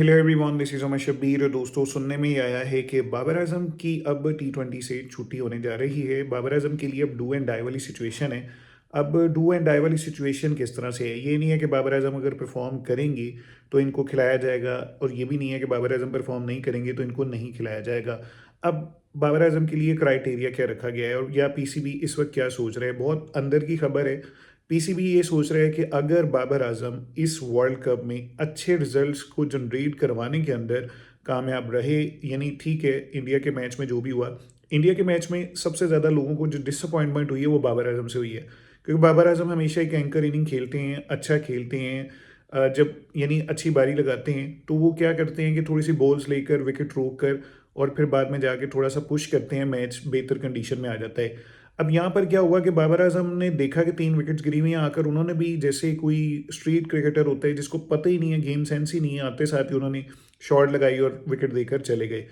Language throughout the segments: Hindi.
Hello everyone, this is Umar Shabbir. दोस्तों, सुनने में ही आया है कि बाबर आजम की अब टी20 से छुट्टी होने जा रही है। बाबर आजम के लिए अब डू एंड डाई वाली सिचुएशन है। अब डू एंड डाई वाली सिचुएशन किस तरह से है? ये नहीं है कि बाबर आजम अगर परफॉर्म करेंगी तो इनको खिलाया जाएगा, और ये भी नहीं है कि बाबर आजम परफॉर्म नहीं करेंगे तो इनको नहीं खिलाया जाएगा। अब बाबर आजम के लिए क्राइटेरिया क्या रखा गया है, और या पीसीबी इस वक्त क्या सोच रहे हैं? बहुत अंदर की खबर है। पीसीबी ये सोच रहा है कि अगर बाबर आजम इस वर्ल्ड कप में अच्छे रिजल्ट्स को जनरेट करवाने के अंदर कामयाब रहे, यानी ठीक है, इंडिया के मैच में जो भी हुआ, इंडिया के मैच में सबसे ज़्यादा लोगों को जो डिसअपॉइंटमेंट हुई है वो बाबर आजम से हुई है। क्योंकि बाबर आजम हमेशा एक एंकर इनिंग खेलते हैं, अच्छा खेलते हैं। जब यानी अच्छी बारी लगाते हैं तो वो क्या करते हैं कि थोड़ी सी बॉल्स लेकर विकेट रोक कर और फिर बाद में जाके थोड़ा सा पुश करते हैं, मैच बेहतर कंडीशन में आ जाता है। अब यहाँ पर क्या हुआ कि बाबर आजम ने देखा कि 3 विकेट्स गिरी हुई हैं, आकर उन्होंने भी, जैसे कोई स्ट्रीट क्रिकेटर होता है जिसको पता ही नहीं है, गेम सेंस ही नहीं है, आते साथ ही उन्होंने शॉट लगाई और विकेट देकर चले गए।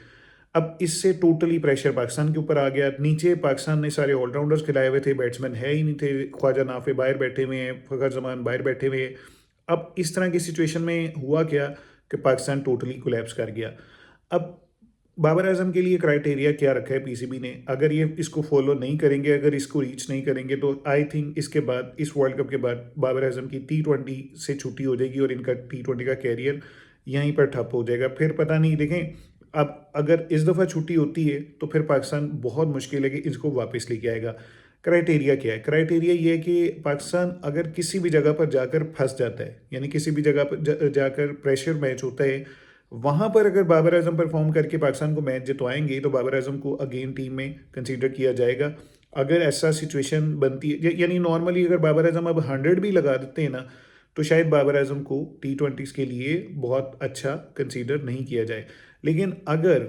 अब इससे टोटली प्रेशर पाकिस्तान के ऊपर आ गया। नीचे पाकिस्तान ने सारे ऑलराउंडर्स खिलाए हुए थे, बैट्समैन है ही नहीं थे। ख्वाजा नाफे बाहर बैठे हुए हैं, फ़खर जमान बाहर बैठे हुए हैं। अब इस तरह की सिचुएशन में हुआ क्या कि पाकिस्तान टोटली कोलैप्स कर गया। अब बाबर आजम के लिए क्राइटेरिया क्या रखा है पीसीबी ने? अगर ये इसको फॉलो नहीं करेंगे, अगर इसको रीच नहीं करेंगे, तो आई थिंक इसके बाद, इस वर्ल्ड कप के बाद, बाबर आजम की टी20 से छुट्टी हो जाएगी और इनका टी20 का कैरियर यहीं पर ठप हो जाएगा। फिर पता नहीं, देखें, अब अगर इस दफ़ा छुट्टी होती है तो फिर पाकिस्तान बहुत मुश्किल है कि इसको वापस लेके आएगा। क्राइटेरिया क्या है? क्राइटेरिया ये है कि पाकिस्तान अगर किसी भी जगह पर जाकर फंस जाता है, यानी किसी भी जगह पर जाकर प्रेशर मैच होता है, वहाँ पर अगर बाबर आजम परफॉर्म करके पाकिस्तान को मैच जितवाएंगे तो बाबर आजम को अगेन टीम में कंसीडर किया जाएगा। अगर ऐसा सिचुएशन बनती है, यानी नॉर्मली अगर बाबर आजम अब 100 भी लगा देते हैं ना, तो शायद बाबर आजम को टी20 के लिए बहुत अच्छा कंसीडर नहीं किया जाए। लेकिन अगर,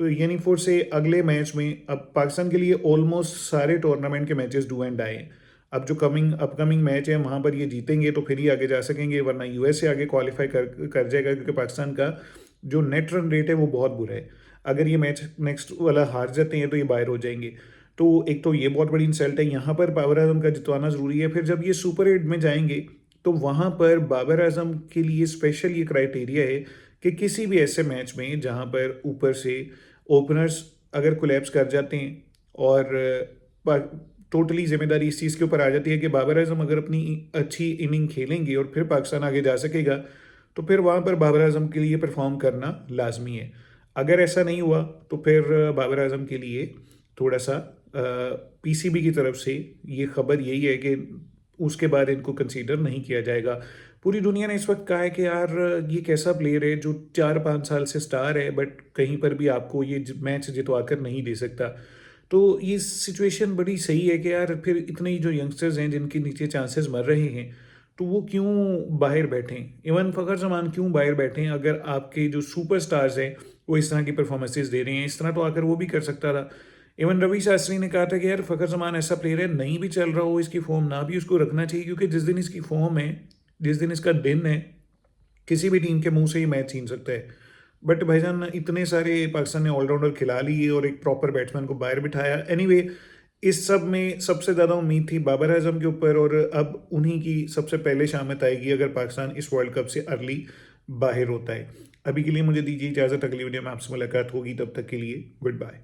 यानी फोर से अगले मैच में, अब पाकिस्तान के लिए ऑलमोस्ट सारे टूर्नामेंट के मैचेस डू एंड डाई हैं। अब जो अपकमिंग मैच है वहाँ पर ये जीतेंगे तो फिर ही आगे जा सकेंगे, वरना यूएस से आगे क्वालिफाई कर जाएगा, क्योंकि पाकिस्तान का जो नेट रन रेट है वो बहुत बुरा है। अगर ये मैच नेक्स्ट वाला हार जाते हैं तो ये बाहर हो जाएंगे। तो एक तो ये बहुत बड़ी इंसल्ट है, यहाँ पर बाबर आजम का जितवाना ज़रूरी है। फिर जब ये सुपर 8 में जाएंगे तो वहाँ पर बाबर आजम के लिए स्पेशल ये क्राइटेरिया है कि किसी भी ऐसे मैच में जहाँ पर ऊपर से ओपनर्स अगर कोलैप्स कर जाते हैं, और टोटली जिम्मेदारी इस चीज़ के ऊपर आ जाती है कि बाबर आजम अगर अपनी अच्छी इनिंग खेलेंगे और फिर पाकिस्तान आगे जा सकेगा, तो फिर वहाँ पर बाबर आजम के लिए परफॉर्म करना लाजमी है। अगर ऐसा नहीं हुआ तो फिर बाबर आजम के लिए थोड़ा सा पीसीबी की तरफ से ये खबर यही है कि उसके बाद इनको कंसीडर नहीं किया जाएगा। पूरी दुनिया ने इस वक्त कहा है कि यार, ये कैसा प्लेयर है जो 4-5 साल से स्टार है, बट कहीं पर भी आपको ये मैच जितवा कर नहीं दे सकता। तो ये सिचुएशन बड़ी सही है कि यार, फिर इतने ही जो यंगस्टर्स हैं जिनके नीचे चांसेस मर रहे हैं, तो वो क्यों बाहर बैठें? इवन फ़खर जमान क्यों बाहर बैठें? अगर आपके जो सुपरस्टार्स हैं वो इस तरह की परफॉर्मेंसेज दे रहे हैं, इस तरह तो आकर वो भी कर सकता था। इवन रवि शास्त्री ने कहा था कि यार, फ़खर जमान ऐसा प्लेयर है, नहीं भी चल रहा हो, इसकी फॉर्म ना भी उसको रखना चाहिए, क्योंकि जिस दिन इसकी फॉर्म है, जिस दिन इसका दिन है, किसी भी टीम के मुंह से ही मैच छीन सकता है। बट भाईजान, इतने सारे पाकिस्तान ने ऑलराउंडर खिला लिए और एक प्रॉपर बैट्समैन को बाहर बिठाया। एनीवे, इस सब में सबसे ज़्यादा उम्मीद थी बाबर आजम के ऊपर, और अब उन्हीं की सबसे पहले शामत आएगी अगर पाकिस्तान इस वर्ल्ड कप से अर्ली बाहर होता है। अभी के लिए मुझे दीजिए इजाज़त, अगली वीडियो में आपसे मुलाकात होगी, तब तक के लिए गुड बाय।